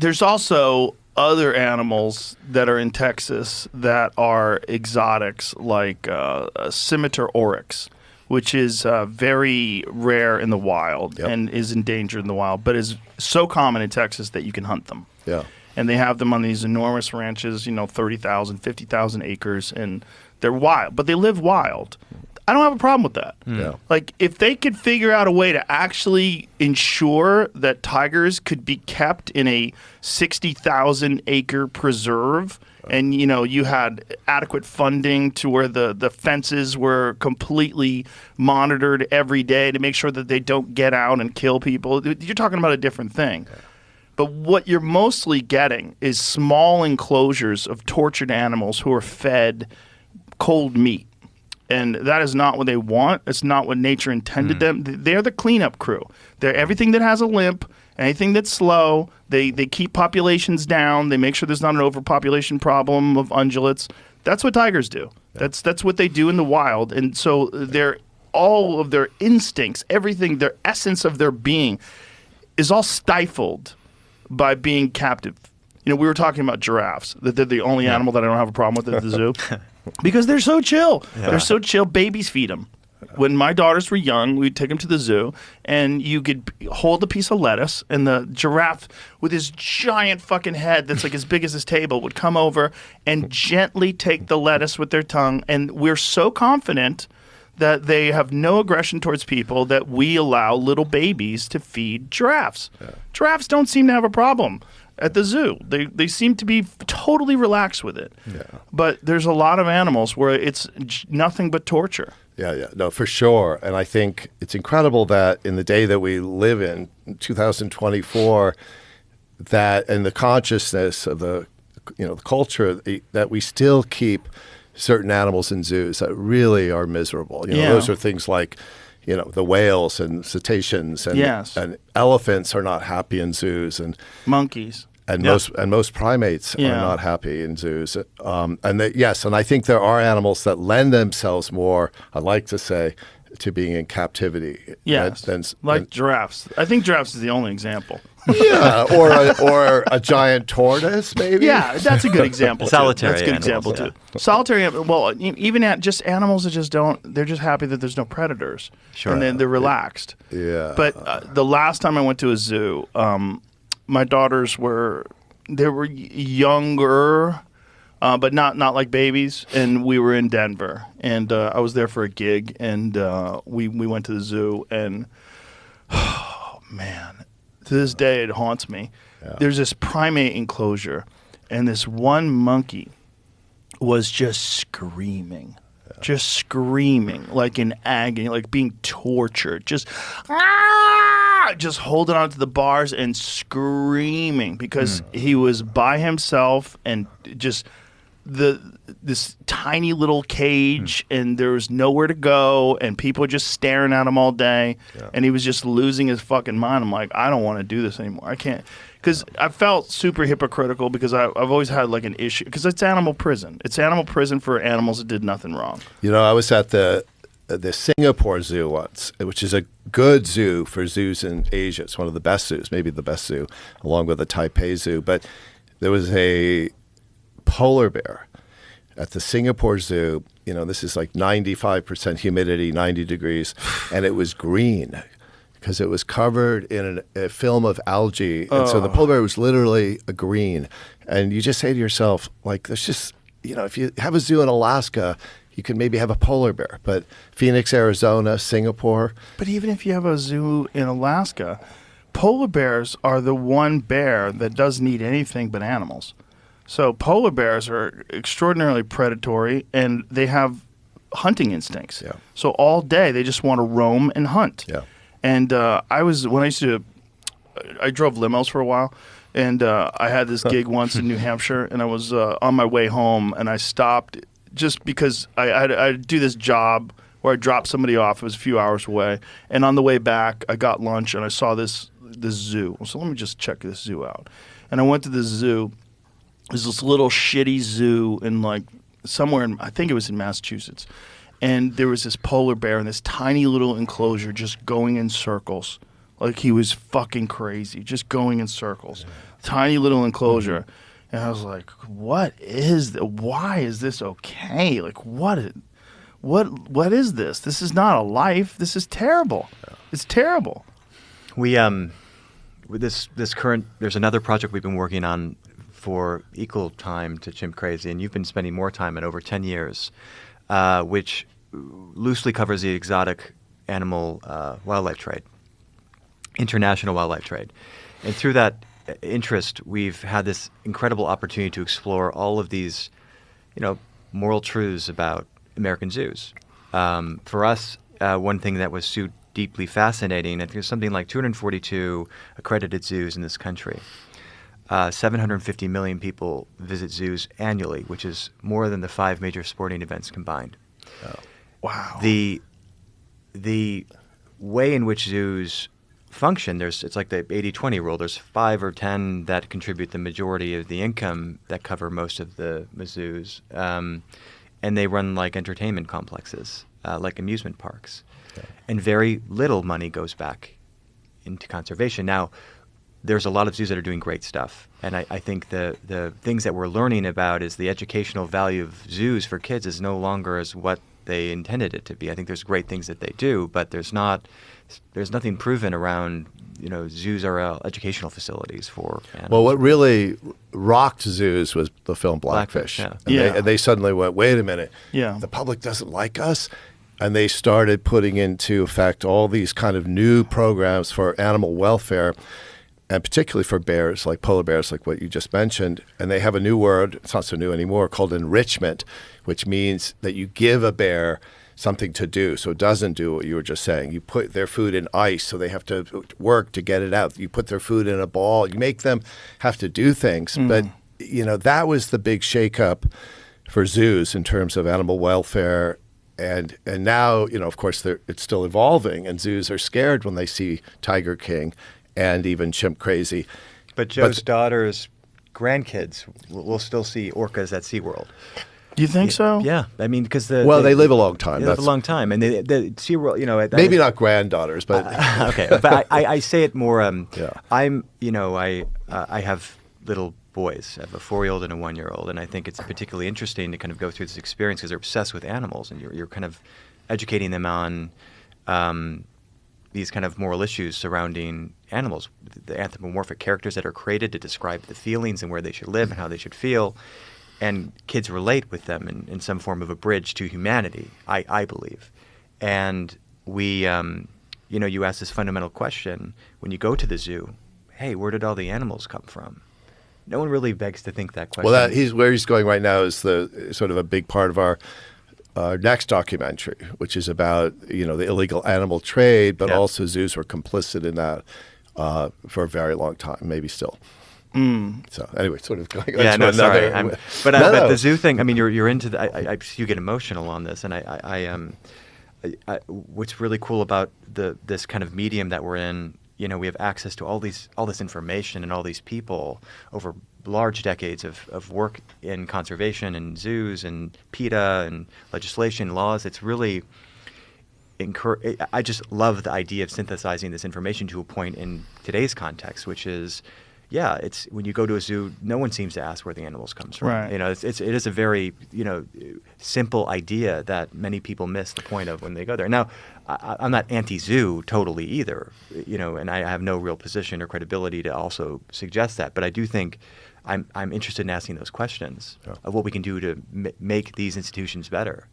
there's also other animals that are in Texas that are exotics, like scimitar oryx, which is very rare in the wild and is endangered in the wild, but is so common in Texas that you can hunt them. Yeah. And they have them on these enormous ranches, 30,000, 50,000 acres, and they're wild, but they live wild. I don't have a problem with that. Yeah. Like, if they could figure out a way to actually ensure that tigers could be kept in a 60,000 acre preserve, and you had adequate funding to where the fences were completely monitored every day to make sure that they don't get out and kill people, you're talking about a different thing. But what you're mostly getting is small enclosures of tortured animals who are fed cold meat. And that is not what they want. It's not what nature intended them. They're the cleanup crew. They're everything that has a limp, anything that's slow. They keep populations down. They make sure there's not an overpopulation problem of ungulates. That's what tigers do. Yeah. That's what they do in the wild. And so all of their instincts, everything, their essence of their being is all stifled by being captive. We were talking about giraffes, that they're the only animal that I don't have a problem with at the zoo. Because they're so chill. Yeah. They're so chill. Babies feed them. When my daughters were young, we'd take them to the zoo, and you could hold a piece of lettuce, and the giraffe with his giant fucking head that's like as big as this table would come over and gently take the lettuce with their tongue. And we're so confident that they have no aggression towards people that we allow little babies to feed giraffes. Yeah. Giraffes don't seem to have a problem at the zoo. They seem to be totally relaxed with it. Yeah. But there's a lot of animals where it's nothing but torture. Yeah, no, for sure. And I think it's incredible that in the day that we live in 2024, that in the consciousness of the culture, that we still keep certain animals in zoos that really are miserable. Those are things like the whales and cetaceans and elephants are not happy in zoos, and monkeys and most primates are not happy in zoos. And I think there are animals that lend themselves more, I'd like to say, to being in captivity. Yes, like giraffes. I think giraffes is the only example. Yeah, or a giant tortoise, maybe. Yeah, that's a good example. Solitary. That's a good example too. Solitary. Well, even just animals that just don't. They're just happy that there's no predators. Sure. And then they're relaxed. Yeah. But the last time I went to a zoo, my daughters were younger, but not like babies, and we were in Denver, and I was there for a gig, and we went to the zoo, and oh man. To this day, it haunts me. Yeah. There's this primate enclosure, and this one monkey was just screaming, like in agony, like being tortured, just holding on to the bars and screaming because he was by himself and just this tiny little cage, and there was nowhere to go, and people were just staring at him all day, and he was just losing his fucking mind. I'm like, I don't want to do this anymore. I can't, because I felt super hypocritical because I've always had like an issue, because it's animal prison. It's animal prison for animals that did nothing wrong. I was at the Singapore Zoo once, which is a good zoo for zoos in Asia. It's one of the best zoos, maybe the best zoo, along with the Taipei Zoo. But there was a polar bear at the Singapore Zoo. This is like 95% humidity, 90 degrees, and it was green because it was covered in a film of algae. And so the polar bear was literally a green. And you just say to yourself, like, there's just, if you have a zoo in Alaska, you could maybe have a polar bear. But Phoenix, Arizona, Singapore. But even if you have a zoo in Alaska, polar bears are the one bear that doesn't eat anything but animals. So polar bears are extraordinarily predatory, and they have hunting instincts. Yeah. So all day they just want to roam and hunt. Yeah. And I drove limos for a while, and I had this gig once in New Hampshire, and I was on my way home, and I stopped just because I had to do this job where I dropped somebody off. It was a few hours away, and on the way back, I got lunch, and I saw this zoo. So let me just check this zoo out. And I went to the zoo. There's this little shitty zoo in like somewhere I think it was in Massachusetts. And there was this polar bear in this tiny little enclosure just going in circles, Like he was fucking crazy, just going in circles. Tiny little enclosure. And I was like, what is this? Why is this okay? Like, what is this? This is not a life. This is terrible. It's terrible. We with this current, there's another project we've been working on for equal time to Chimp Crazy, and you've been spending more time in over 10 years, which loosely covers the exotic animal wildlife trade, international wildlife trade. And through that interest, we've had this incredible opportunity to explore all of these, moral truths about American zoos. For us, one thing that was so deeply fascinating, I think there's something like 242 accredited zoos in this country. 750 million people visit zoos annually, which is more than the 5 major sporting events combined. Oh. Wow. The way in which zoos function, it's like the 80-20 rule. There's 5 or 10 that contribute the majority of the income that cover most of the zoos, and they run like entertainment complexes, like amusement parks. Okay. And very little money goes back into conservation. Now, there's a lot of zoos that are doing great stuff, and I think the things that we're learning about is the educational value of zoos for kids is no longer as what they intended it to be. I think there's great things that they do, but there's nothing proven around, zoos are educational facilities for animals. Well, what really rocked zoos was the film Blackfish. Yeah. And they suddenly went, wait a minute, Yeah. the public doesn't like us? And they started putting into effect all these kind of new programs for animal welfare, and particularly for bears, like polar bears, like what you just mentioned. And they have a new word, it's not so new anymore, called enrichment, which means that you give a bear something to do so it doesn't do what you were just saying. You put their food in ice so they have to work to get it out. You put their food in a ball. You make them have to do things. But, that was the big shakeup for zoos in terms of animal welfare. And now, of course, it's still evolving, and zoos are scared when they see Tiger King and even Chimp Crazy. But Joe's daughter's grandkids will still see orcas at SeaWorld. Do you think so? Yeah, I mean, because they live a long time. They live a long time, and the SeaWorld, maybe not granddaughters, but okay. But I say it more. Yeah. I have little boys. I have a 4-year-old and a 1-year-old, and I think it's particularly interesting to kind of go through this experience because they're obsessed with animals, and you're kind of educating them on these kind of moral issues surrounding animals, the anthropomorphic characters that are created to describe the feelings and where they should live and how they should feel. And kids relate with them in some form of a bridge to humanity, I believe. And we, you ask this fundamental question when you go to the zoo, hey, where did all the animals come from? No one really begs to think that question. Well, where he's going right now is the sort of a big part of our next documentary, which is about the illegal animal trade, but also zoos were complicit in that for a very long time, maybe still. So anyway, sort of going on to another. But the zoo thing. I mean, you're into the. You get emotional on this, and I what's really cool about this kind of medium that we're in. We have access to all this information and all these people over large decades of work in conservation and zoos and PETA and legislation, laws. It's really I just love the idea of synthesizing this information to a point in today's context, which is, it's when you go to a zoo, no one seems to ask where the animals comes from. Right. It is a very simple idea that many people miss the point of when they go there. Now, I'm not anti-zoo totally either, and I have no real position or credibility to also suggest that. But I do think I'm interested in asking those questions of what we can do to make these institutions better.